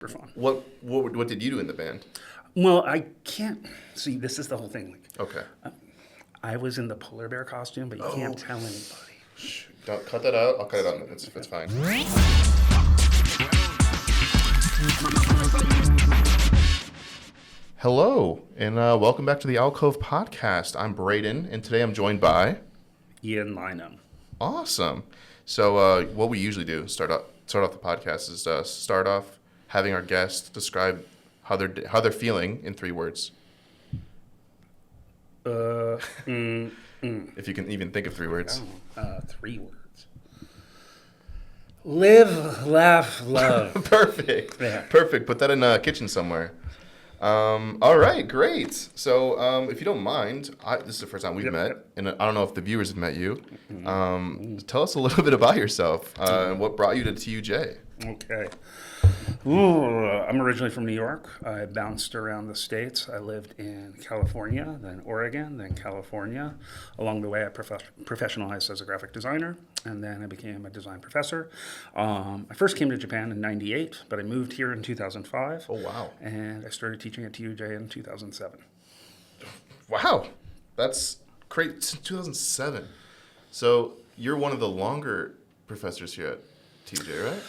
For fun. What did you do in the band? Well, I can't see. This is the whole thing. Like, Okay. I was in the polar bear costume, but you can't tell anybody. Don't cut that out. I'll cut it out. It's fine. Hello, and welcome back to the Cove podcast. I'm Braden, and today I'm joined by Ian Lynam. Awesome. So what we usually do start off the podcast is start off having our guests describe how they're feeling in 3 words. If you can even think of 3 words. 3 words. Live, laugh, love. Perfect. Yeah. Perfect. Put that in a kitchen somewhere. All right, great. So if you don't mind, this is the first time we've met, and I don't know if the viewers have met you. Tell us a little bit about yourself and what brought you to TUJ. Okay. I'm originally from New York. I bounced around the states. I lived in California, then Oregon, then California. Along the way, I professionalized as a graphic designer, and then I became a design professor. I first came to Japan in '98, but I moved here in 2005. Oh, wow. And I started teaching at TUJ in 2007. Wow. That's great. Since 2007. So you're one of the longer professors here at TUJ, right?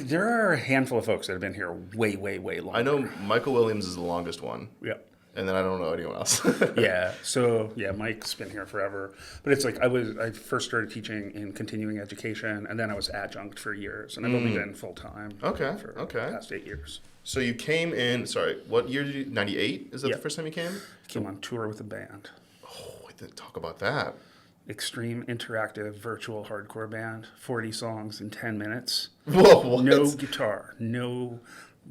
There are a handful of folks that have been here way, way, way longer. I know Michael Williams is the longest one. Yeah. And then I don't know anyone else. Yeah. So yeah, Mike's been here forever. But it's like I first started teaching in continuing education, and then I was adjunct for years, and I've only been full time. For the past 8 years. So you came in. Sorry, what year did you? 98? Is that Yeah. the first time you came? Came on tour with a band. Oh, we didn't talk about that. Extreme interactive virtual hardcore band. 40 songs in 10 minutes. Whoa! What? No guitar, no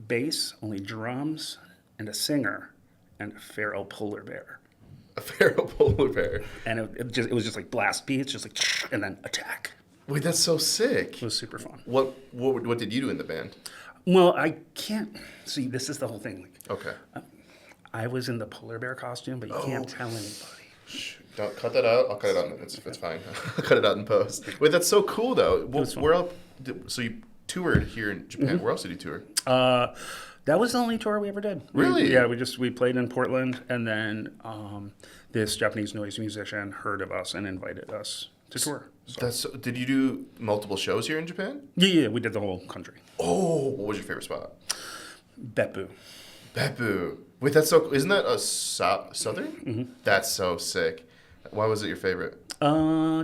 bass, only drums, and a singer, and a feral polar bear. A feral polar bear. And it was just like blast beats, just like, and then attack. Wait, that's so sick. It was super fun. What did you do in the band? Well, I can't see. This is the whole thing. Like, Okay. I was in the polar bear costume, but you can't tell anybody. Don't cut that out. I'll cut it out. It's fine. I'll cut it out in post. Wait, that's so cool though. Where else? So you toured here in Japan. Mm-hmm. Where else did you tour? That was the only tour we ever did. Really? We played in Portland, and then this Japanese noise musician heard of us and invited us to tour. So. Did you do multiple shows here in Japan? Yeah, we did the whole country. Oh, what was your favorite spot? Beppu. Wait, that's so. Isn't that a southern? Mm-hmm. That's so sick. Why was it your favorite?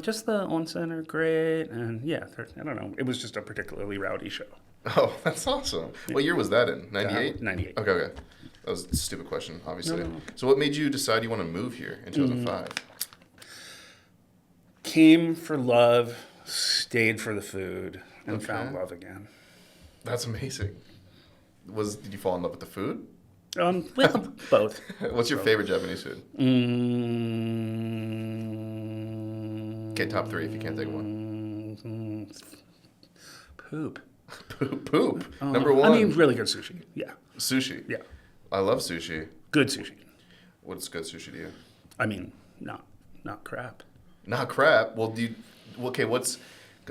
Just the onsen are great, and yeah, I don't know. It was just a particularly rowdy show. Oh, that's awesome. Yeah. What year was that in? 98? 98. Okay. That was a stupid question, obviously. No. So what made you decide you want to move here in 2005? Came for love, stayed for the food, and found love again. That's amazing. Did you fall in love with the food? Well, both. What's your favorite Japanese food? Okay, top 3 if you can't think of one. Poop. Poop. Number 1. I mean, really good sushi. Yeah. Sushi. Yeah. I love sushi. Good sushi. What's good sushi to you? I mean, not crap. Not crap. Well, because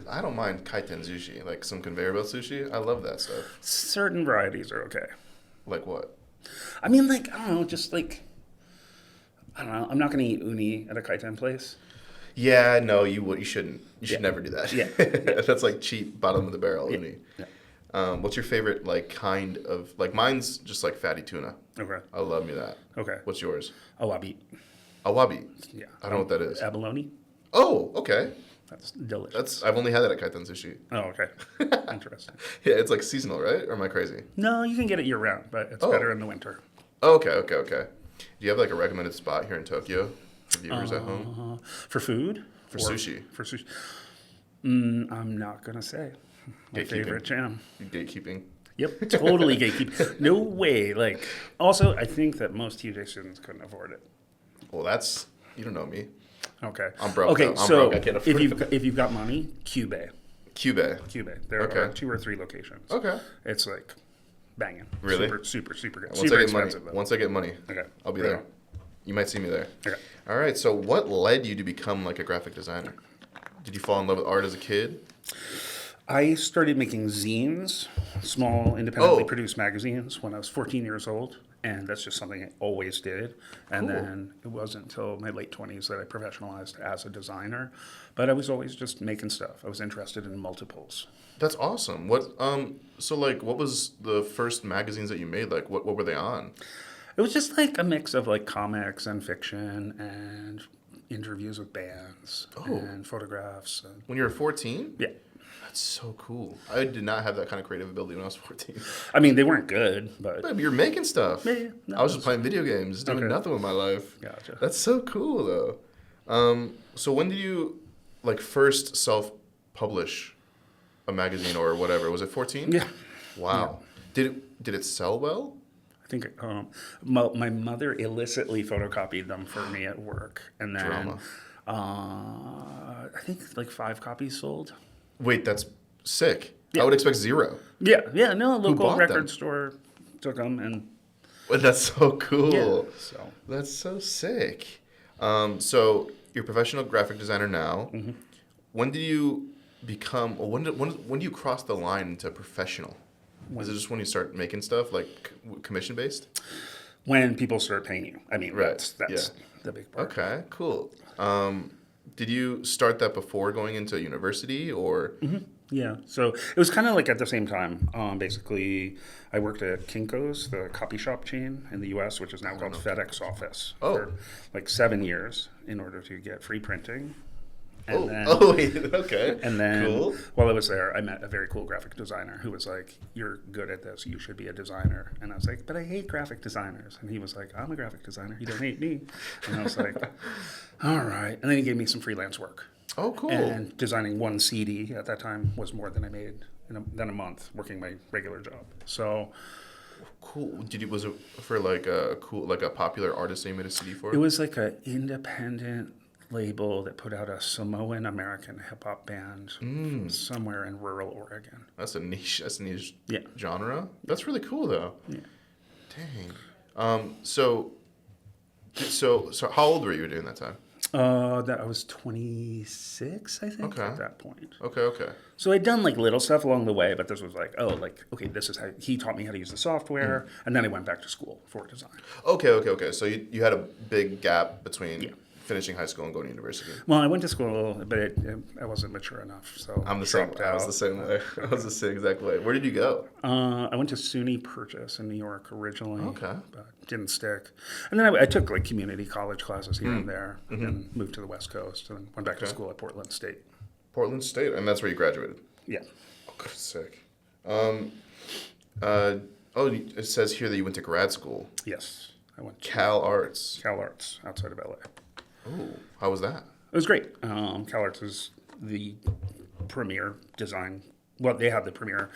I don't mind kaiten sushi, like some conveyor belt sushi. I love that stuff. Certain varieties are okay. Like what? I mean, like, I don't know, just like, I don't know. I'm not going to eat uni at a kaiten place. Yeah, no, you shouldn't. You should never do that. Yeah. That's like cheap, bottom of the barrel uni. Yeah. What's your favorite, like, kind of, like, mine's just like fatty tuna. Okay. I love me that. Okay. What's yours? Awabi. Awabi? Yeah. I don't know what that is. Abalone. Oh, okay. That's delicious. I've only had that at kaiten sushi. Oh, okay. Interesting. Yeah, it's like seasonal, right? Or am I crazy? No, you can get it year round, but it's better in the winter. Oh, okay. Do you have like a recommended spot here in Tokyo for viewers at home? For food? For sushi. For sushi. I'm not going to say. My favorite jam. Gatekeeping. Yep, totally gatekeeping. No way. Like, also, I think that most TUJ students couldn't afford it. Well, you don't know me. Okay. I'm broke. Okay, I'm so broke. I can't afford if you've got money, Cube. Cube. There are 2 or 3 locations. Okay. It's like banging. Really? Super good. Once I get money, I'll be there. You might see me there. Okay. All right. So what led you to become like a graphic designer? Did you fall in love with art as a kid? I started making zines, small, independently Oh. produced magazines, when I was 14 years old. And that's just something I always did. And Cool. then it wasn't until my late 20s that I professionalized as a designer. But I was always just making stuff. I was interested in multiples. That's awesome. So like, what was the first magazines that you made? Like, what were they on? It was just like a mix of like comics and fiction and interviews with bands Oh. and photographs. And, When you were 14? yeah. That's so cool. I did not have that kind of creative ability when I was 14. I mean, they weren't good, but But you're making stuff. Yeah, no, I was just playing video games, doing Okay. nothing with my life. Gotcha. That's so cool, though. So when did you, like, first self-publish a magazine or whatever? Was it 14? Yeah. Wow. Did it sell well? I think my mother illicitly photocopied them for me at work. And then Drama. I think like 5 copies sold. Wait, that's sick. Yeah. I would expect 0. Yeah, no, a local bought record them? store took them, and But that's so cool. yeah, so That's so sick. So you're a professional graphic designer now. Mm-hmm. When did you become, or when do you cross the line into professional? Is it just when you start making stuff like commission based? when people start paying you, I mean, Right, that's yeah. the big part. Okay, cool. Did you start that before going into university or? Yeah, so it was kind of like at the same time. Basically, I worked at Kinko's, the copy shop chain in the U.S., which is now called FedEx Office, Oh. for like 7 years in order to get free printing. And Wait, okay. And then Cool. while I was there, I met a very cool graphic designer who was like, "You're good at this. You should be a designer." And I was like, "But I hate graphic designers." And he was like, "I'm a graphic designer. You don't hate me." And I was like, "All right." And then he gave me some freelance work. Oh, cool. And designing one CD at that time was more than I made than a month working my regular job. So Cool. Was it for like a popular artist that you made a CD for? it was like an independent label that put out a Samoan American hip hop band from somewhere in rural Oregon. That's a niche. Yeah. Genre. That's really cool, though. Yeah. Dang. So how old were you during that time? That I was 26, I think, Okay. at that point. Okay. So I'd done like little stuff along the way, but this was like, okay, this is how he taught me how to use the software, and then I went back to school for design. Okay. So you had a big gap between Yeah. finishing high school and going to university. Well, I went to school, but I wasn't mature enough, so I'm the same. dropped I was out. the same way. I was the same exact way. Where did you go? I went to SUNY Purchase in New York originally, Okay. but didn't stick. And then I took like community college classes here and there, and moved to the West Coast, and went back to Okay. school at Portland State. Portland State, and that's where you graduated. Yeah. Oh, sick. It says here that you went to grad school, Yes, I went to Cal Arts. Cal Arts outside of LA. Oh, how was that? It was great. Cal Arts is the premier design. Well, they have the premier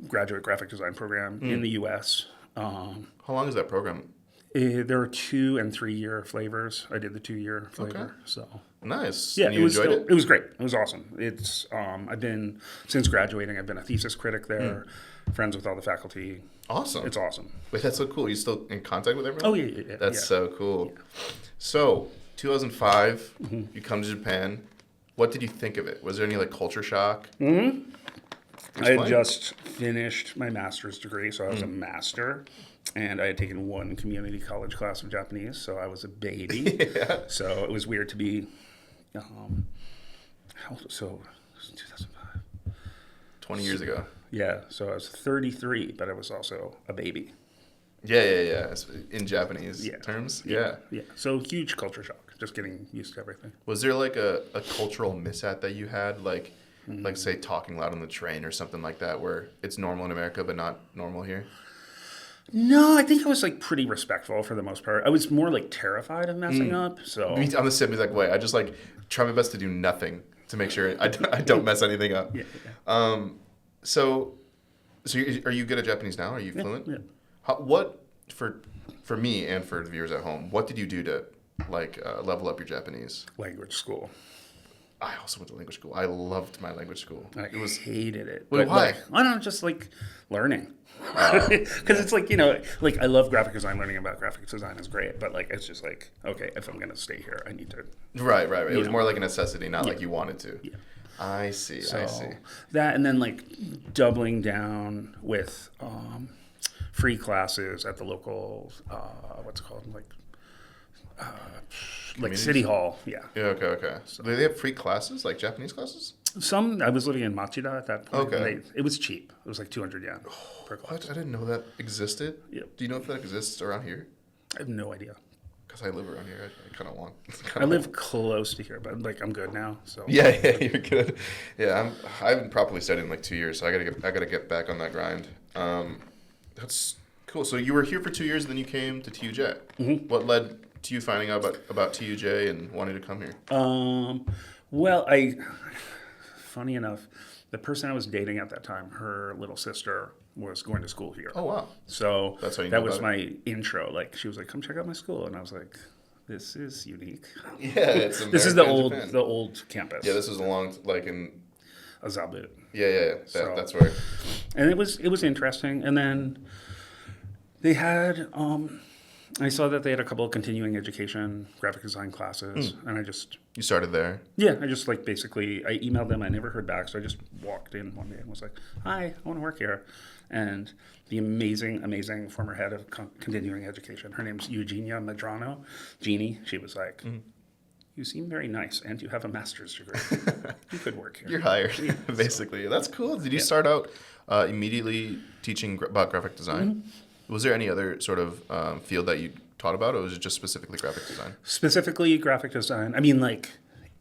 graduate graphic design program in the U.S. How long is that program? There are 2 and 3 year flavors. I did the 2-year flavor, Okay. so Nice. yeah, And you it was enjoyed it? It was great. It was awesome. It's I've been since graduating. I've been a thesis critic there. Friends with all the faculty. Awesome. It's awesome. Wait, that's so cool. You still in contact with everyone? Oh yeah. That's yeah. so cool. So, 2005, you come to Japan. What did you think of it? Was there any like culture shock? I had Explain. just finished my master's degree, so I was a master, and I had taken 1 community college class of Japanese, so I was a baby. Yeah. So it was weird to be, so it was 2005. 20 years ago. Yeah, so I was 33, but I was also a baby. Yeah. It's in Japanese Yeah. terms. Yeah. Yeah, so huge culture shock, just getting used to everything. Was there like a cultural mishap that you had, like say talking loud on the train or something like that, where it's normal in America but not normal here? No, I think I was like pretty respectful for the most part. I was more like terrified of messing up, so I'm the same exact way. I just like try my best to do nothing to make sure I don't mess anything up. yeah. So are you good at Japanese now? Are you fluent? Yeah. What for me and for the viewers at home? What did you do to like level up your Japanese? Language school. I also went to language school. I loved my language school. I hated it. Wait, But, why? like, I don't know, just like learning. Because it's like, like I love graphic design. Learning about graphic design is great, but like it's just like, okay, if I'm gonna stay here, I need to. Right. It was know. more like a necessity, not like you wanted to. Yeah. I see. So I see. that, and then like doubling down with free classes at the local, what's it called, like City Hall. Yeah. Yeah. Okay. Okay. So do they have free classes, like Japanese classes? I was living in Machida at that point. Okay. It was cheap. It was like 200 yen per class. What? I didn't know that existed. Yep. Do you know if that exists around here? I have no idea. Because I live around here. I kind of want. I live close to here, but like I'm good now. So Yeah, you're good. Yeah, I haven't properly studied in like 2 years, so I gotta get back on that grind. That's cool. So you were here for 2 years, and then you came to TUJ. Mm-hmm. What led to you finding out about TUJ and wanting to come here? Well, funny enough, the person I was dating at that time, her little sister was going to school here. Oh wow! So that's how you that know was about my intro. Like she was like, "Come check out my school," and I was like, "This is unique." Yeah, it's America, this is the Japan. old campus. Yeah, this was along like in Azabu. Yeah. That's where. And it was interesting. And then they had I saw that they had a couple of continuing education graphic design classes, and You started there. Yeah, I just like basically I emailed them. I never heard back, so I just walked in one day and was like, "Hi, I want to work here." And the amazing former head of continuing education, her name's Eugenia Medrano, Jeannie. She was like, "You seem very nice, and you have a master's degree. You could work here." You're hired, basically. That's cool. Did you start out immediately teaching about graphic design? Mm-hmm. Was there any other sort of field that you taught about, or was it just specifically graphic design? Specifically graphic design. I mean, like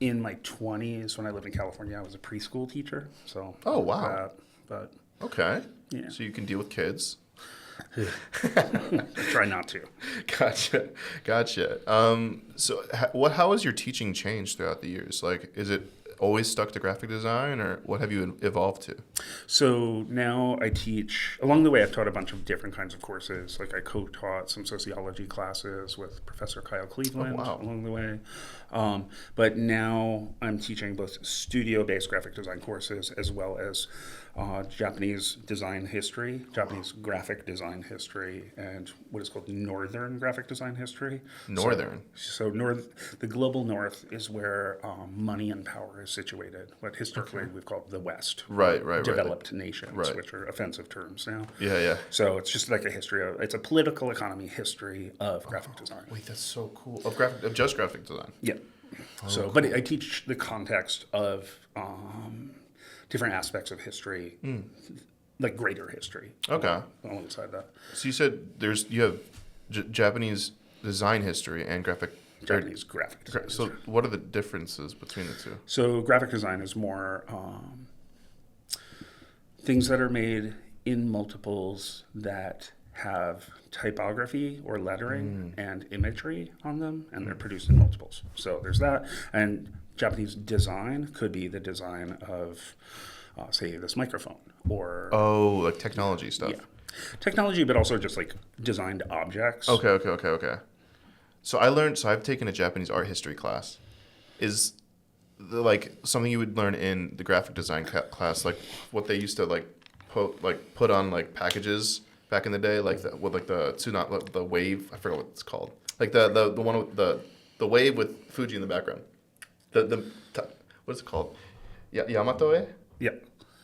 in my 20s when I lived in California, I was a preschool teacher. So. Oh wow. But. Okay. Yeah. So you can deal with kids. Try not to. Gotcha. So how has your teaching changed throughout the years? Like, is it always stuck to graphic design, or what have you evolved to? So now I teach, along the way I've taught a bunch of different kinds of courses. Like I co-taught some sociology classes with Professor Kyle Cleveland along the way. But now I'm teaching both studio-based graphic design courses as well as Japanese design history, Japanese graphic design history, and what is called Northern graphic design history. Northern? So the global north is where money and power is situated, what historically we've called the West. Right. Developed nations, which are offensive terms now. Yeah. So it's just like it's a political economy history of graphic design. Wait, that's so cool. Of just graphic design? Yeah. Cool. But I teach the context of different aspects of history, like greater history. Okay. Alongside that. So you said you have Japanese design history and Japanese graphic design. So what are the differences between the two? So graphic design is more things that are made in multiples that have typography or lettering and imagery on them, and they're produced in multiples. So there's that. And Japanese design could be the design of, say, this microphone or... Oh, like technology stuff. Yeah. Technology, but also just like designed objects. Okay. So I've taken a Japanese art history class. Is like something you would learn in the graphic design class, like what they used to put on like packages back in the day, like the wave. I forgot what it's called. Like the one with the wave with Fuji in the background. What's it called? Yamato-e? Yeah.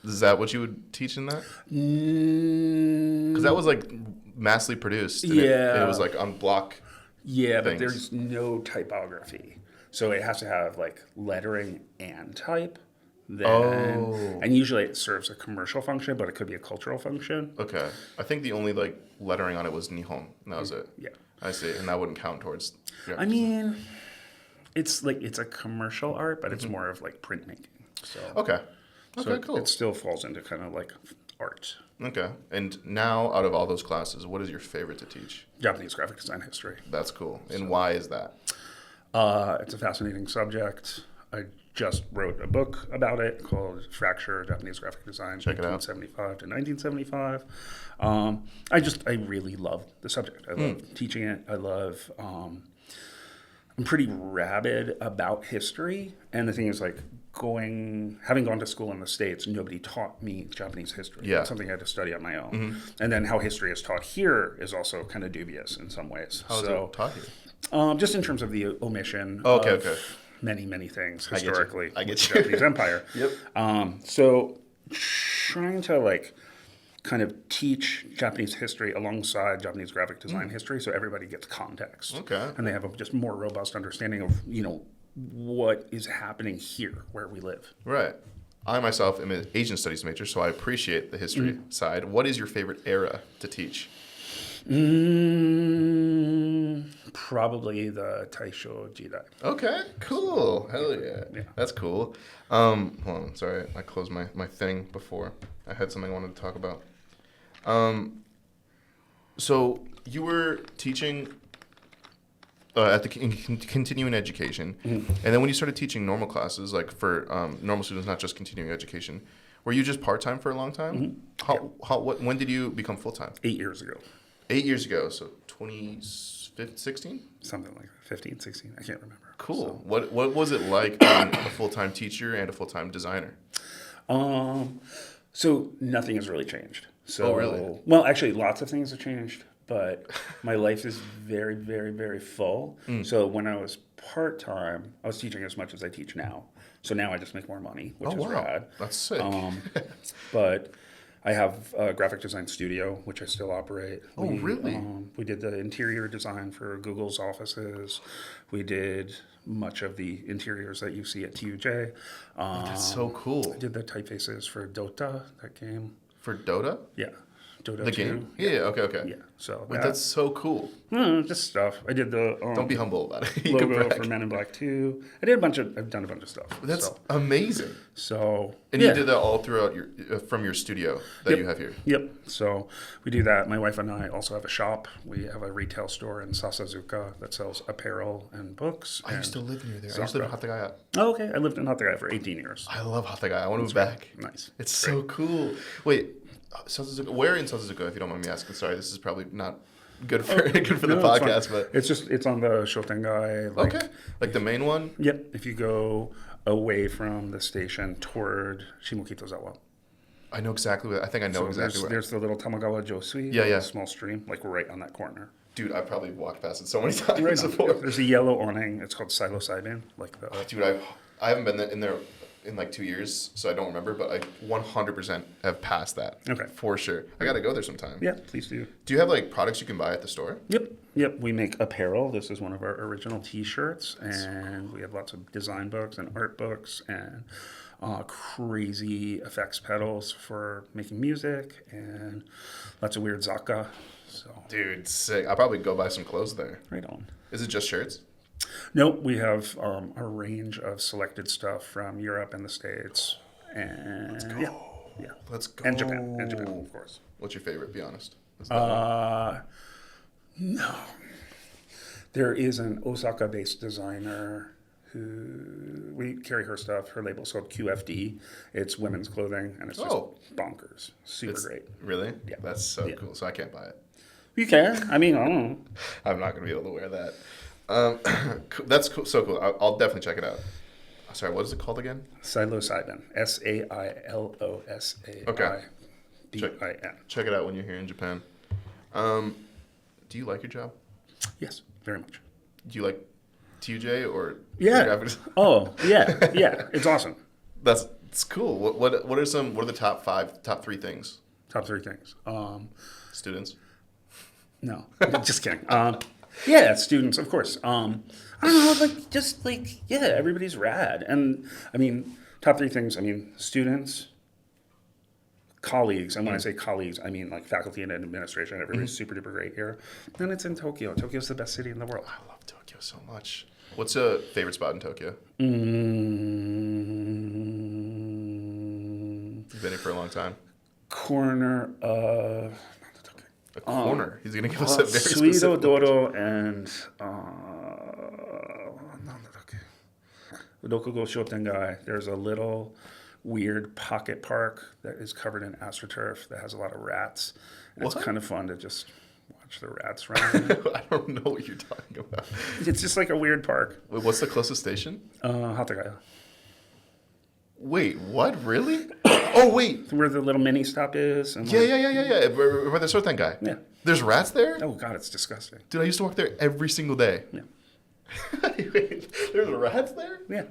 Is that what you would teach in that? Because that was like massively produced. And it was like on block. Yeah, things. But there's no typography. So it has to have like lettering and type. And usually it serves a commercial function, but it could be a cultural function. Okay. I think the only like lettering on it was Nihon. And that was it. Yeah. I see. And that wouldn't count towards... I mean, it's a commercial art, but it's more of like printmaking. So Okay, so cool. It still falls into kind of like art. Okay. And now, out of all those classes, what is your favorite to teach? Japanese graphic design history. That's cool. And why is that? It's a fascinating subject. I just wrote a book about it called Fracture, Japanese Graphic Design, Check it out. 1975 to 1975. I really love the subject. I love teaching it. I love... I'm pretty rabid about history. And the thing is, like, having gone to school in the States, nobody taught me Japanese history. Yeah. It's something I had to study on my own. And then how history is taught here is also kind of dubious in some ways. How is it taught here? Just in terms of the omission. Okay. many, many things I get you. historically I get with the you. Japanese Empire. Yep. So trying to like kind of teach Japanese history alongside Japanese graphic design history, so everybody gets context. Okay. And they have a just more robust understanding of, what is happening here where we live. Right. I myself am an Asian studies major, so I appreciate the history side. What is your favorite era to teach? Probably the Taisho Jidai. Okay, cool. Hell yeah. Yeah. That's cool. Hold on, sorry, I closed my thing before. I had something I wanted to talk about. So you were teaching at the continuing education, and then when you started teaching normal classes, like for normal students, not just continuing education, were you just part-time for a long time? When did you become full-time? 8 years ago. 8 years ago, so 2016? Something like that. 15, 16. I can't remember. Cool. So. What was it like being a full-time teacher and a full-time designer? So nothing has really changed. So, Oh, really? Well, actually, lots of things have changed, but my life is very, very, very full. So when I was part-time, I was teaching as much as I teach now. So now I just make more money, which is rad. That's sick. But I have a graphic design studio, which I still operate. Oh, really? We did the interior design for Google's offices. We did much of the interiors that you see at TUJ. That's so cool. I did the typefaces for Dota, that game. For Dota? Yeah. Dota The 2. game? Yeah, okay. Yeah. So Wait, that's so cool. just stuff. I did the Don't be humble about it. You can logo brag. for Men in Black 2. I've done a bunch of stuff. That's amazing. So And you did that all throughout from your studio that you have here. Yep. So we do that. My wife and I also have a shop. We have a retail store in Sasazuka that sells apparel and books. I used to live near there. I used to live in Hatagaya. Oh, okay. I lived in Hatagaya for 18 years. I love Hatagaya. I want to move back. Nice. It's so cool. Wait, Sasazuka, where in Sasazuka, if you don't mind me asking? Sorry, this is probably not good for the No, podcast, but it's on the Shotengai. like the main one. Yep. If you go away from the station toward Shimokitozawa. I know exactly what. I think I know exactly where. There's the little Tamagawa Josui. Yeah. Small stream, like right on that corner. Dude, I probably walked past it so many times Right on. before. There's a yellow awning. It's called Silo Saiban. Like the. Dude, I haven't been in there in like 2 years, so I don't remember, but I 100% have passed that. Okay. For sure. I got to go there sometime. Yeah, please do. Do you have like products you can buy at the store? Yep. We make apparel. This is one of our original T-shirts, and we have lots of design books and art books and crazy effects pedals for making music and lots of weird Zaka. So Dude, sick. I'll probably go buy some clothes there. right on. Is it just shirts? Nope, we have a range of selected stuff from Europe and the States, and yeah. Let's go. And Japan, of course. What's your favorite? Be honest. No. There is an Osaka-based designer who we carry her stuff. Her label's called QFD. It's women's clothing, and it's just bonkers. Super great. Really? Yeah. That's so cool. So I can't buy it. You can. I mean, I don't know. I'm not going to be able to wear that. That's cool. So cool. I'll definitely check it out. Sorry, what is it called again? Psilocybin. SAILOSAIBIN. Check it out when you're here in Japan. Do you like your job? Yes, very much. Do you like TUJ or Yeah. graphics? Oh, yeah. It's awesome. It's cool. What are the top three things? Top three things. Students. No, just kidding. Yeah, students, of course. I don't know, everybody's rad. And I mean, top three things, students, colleagues. And when I say colleagues, I mean like faculty and administration. Everybody's super duper great here. And it's in Tokyo. Tokyo's the best city in the world. I love Tokyo so much. What's a favorite spot in Tokyo? You've been here for a long time. Corner of... A corner. He's going to give us a very Suido specific Doro and Udokugo Shotengai. There's a little weird pocket park that is covered in astroturf that has a lot of rats. And it's kind of fun to just watch the rats run. I don't know what you're talking about. It's just like a weird park. Wait, what's the closest station? Hatagaya. Wait, what? Really? Oh, wait. Where the little mini stop is. And Yeah. Where the Soten guy. Yeah. There's rats there? Oh, God, it's disgusting. Dude, I used to walk there every single day. Yeah. Wait, there's rats there? Yeah.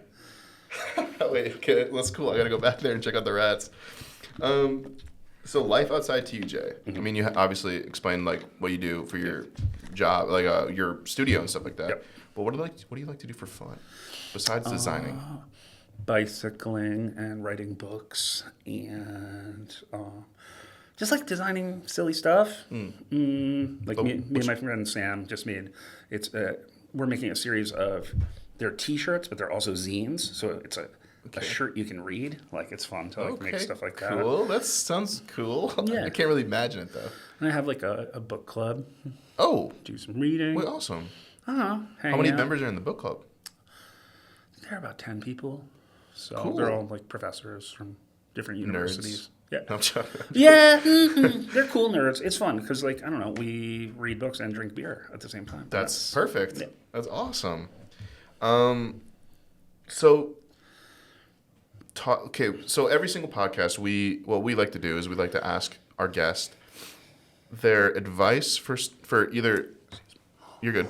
Wait, okay, that's cool. I gotta go back there and check out the rats. So life outside TUJ. I mean, you obviously explained like what you do for your job, like your studio and stuff like that. Yep. But what do you like to do for fun besides designing? Bicycling and writing books and just like designing silly stuff. Like me and my friend Sam just made we're making a series of they're T-shirts, but they're also zines. So it's a shirt you can read. Like it's fun to like make stuff like that. Cool. That sounds cool. Yeah. I can't really imagine it though. And I have like a book club. Oh, Do some reading. wait, awesome. I don't know. How many members are in the book club? There are about 10 people. So Cool. they're all like professors from different universities. Yeah. No, I'm joking. Yeah, they're cool nerds. It's fun because, like, I don't know, we read books and drink beer at the same time. That's perfect. Yeah. That's awesome. So every single podcast, what we like to do is we like to ask our guest their advice for either. You're good.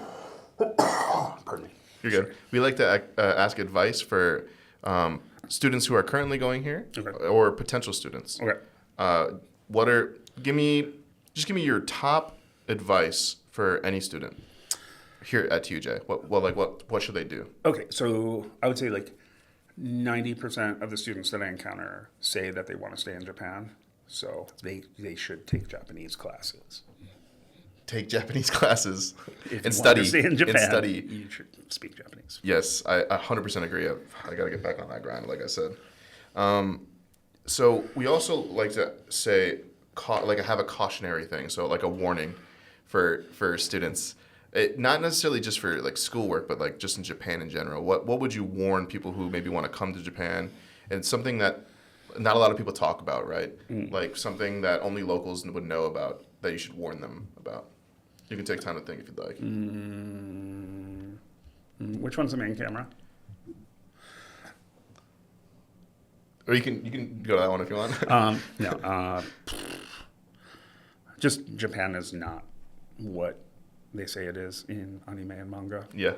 Pardon me. You're good. We like to ask advice for students who are currently going here or potential students. Okay. Give me your top advice for any student here at TUJ. What should they do? Okay, so I would say like 90% of the students that I encounter say that they want to stay in Japan, so they should take Japanese classes. Take Japanese classes If and you study. want to stay in Japan, And study. you should speak Japanese. Yes, I 100% agree. I got to get back on that grind, like I said. So we also like to say, have a cautionary thing, so like a warning for students. Not necessarily just for like schoolwork, but like just in Japan in general. What would you warn people who maybe want to come to Japan? And something that not a lot of people talk about, right? Like something that only locals would know about that you should warn them about. You can take time to think if you'd like. Which one's the main camera? Or you can go to that one if you want. No. Just Japan is not what they say it is in anime and manga. Yeah.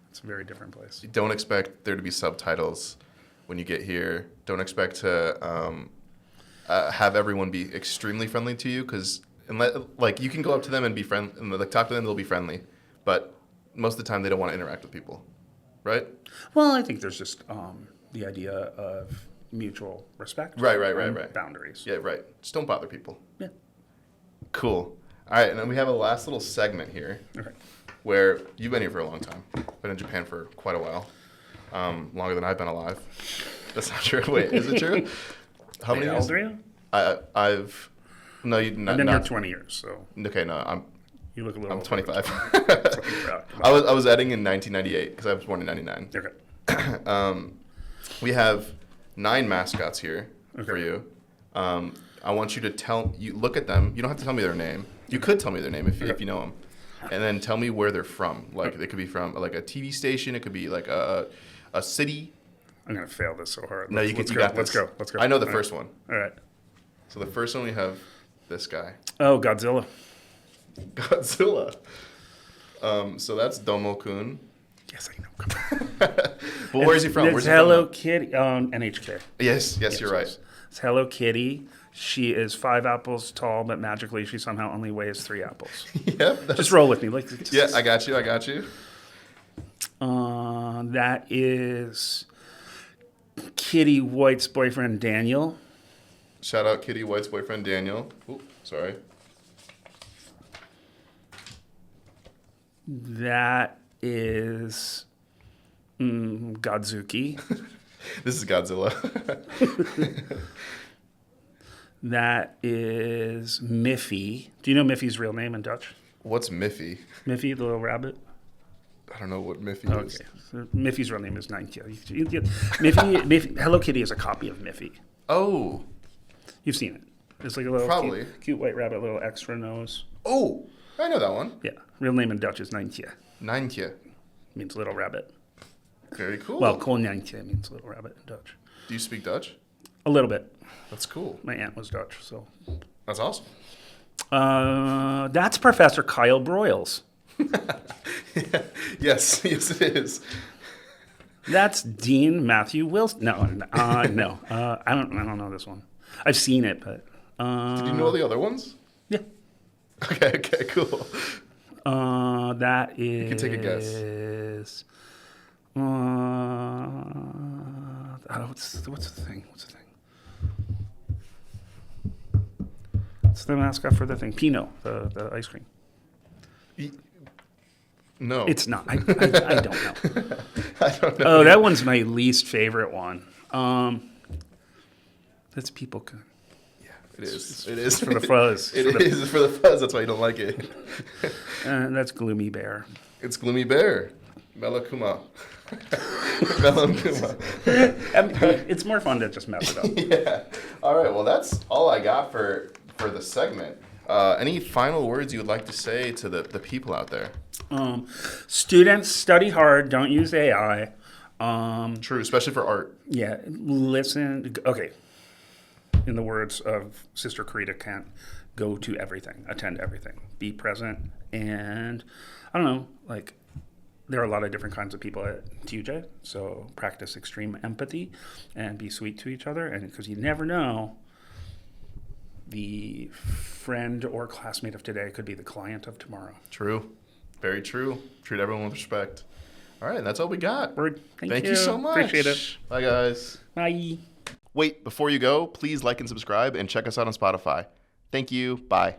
It's a very different place. Don't expect there to be subtitles when you get here. Don't expect to have everyone be extremely friendly to you because you can go up to them and be friendly and like talk to them, they'll be friendly, but most of the time they don't want to interact with people, right? Well, I think there's just the idea of mutual respect. Right. Boundaries. Yeah, right. Just don't bother people. Yeah. Cool. All right, and then we have a last little segment here Okay. where you've been here for a long time. Been in Japan for quite a while. Longer than I've been alive. That's not true. Wait, is it true? How many How years? old are you? I've no, you not. I've been here not 20 years, so okay, no, you look a little I'm older. 25. I was adding in 1998 because I was born in 99. Okay. We have 9 mascots here for Okay. you. I want you to look at them. You don't have to tell me their name. You could tell me their name if you know them, and then tell me where they're from. Like they could be from like a TV station. It could be like a city. I'm gonna fail this so hard. No, you got this. Let's go. I know the All first one. All right. So the first one we have this guy, Oh, Godzilla. Godzilla. So that's Domo-kun. Yes, I know. But where is he from? It's Where's he Hello from? Kitty. NHK. Yes, you're right. Yes. It's Hello Kitty. She is 5 apples tall, but magically she somehow only weighs 3 apples. Yep. Just roll with me. Yeah, I got you. That is Kitty White's boyfriend, Daniel. Shout out Kitty White's boyfriend, Daniel. Ooh, sorry. That is Godzuki. This is Godzilla. That is Miffy. Do you know Miffy's real name in Dutch? What's Miffy? Miffy, the little rabbit? I don't know what Miffy is. Okay. So Miffy's real name is Nintya. Miffy, Hello Kitty is a copy of Miffy. Oh. You've seen it. It's like a little Probably. cute white rabbit, little extra nose. Oh, I know that one. Yeah. Real name in Dutch is Nintya. Nijntje. Means little rabbit. Very cool. Well, Konijntje means little rabbit in Dutch. Do you speak Dutch? A little bit. That's cool. My aunt was Dutch, so. That's awesome. That's Professor Kyle Broyles. Yes, it is. That's Dean Matthew Wilson. No. I don't know this one. I've seen it, but Did you know the other ones? yeah. Okay, cool. That is. You can take a guess. What's the thing? It's the mascot for the thing. Pinot, the ice cream. No. It's not. I don't know. I don't know. Oh, that one's my least favorite one. That's people. Yeah, it is. For the fuzz. It is for the fuzz. That's why you don't like it. That's Gloomy Bear. It's Gloomy Bear. Melakuma. Melakuma. It's more fun to just mess it up. Yeah. All right. Well, that's all I got for the segment. Any final words you would like to say to the people out there? Students, study hard. Don't use AI. True, especially for art. Yeah. Listen. Okay. In the words of Sister Karita Kent, go to everything. Attend everything. Be present. And I don't know, like, there are a lot of different kinds of people at TUJ, so practice extreme empathy and be sweet to each other, and because you never know, the friend or classmate of today could be the client of tomorrow. True. Very true. Treat everyone with respect. All right, that's all we got. Word. Thank you so much. Appreciate it. Bye, guys. Bye. Wait, before you go, please like and subscribe and check us out on Spotify. Thank you. Bye.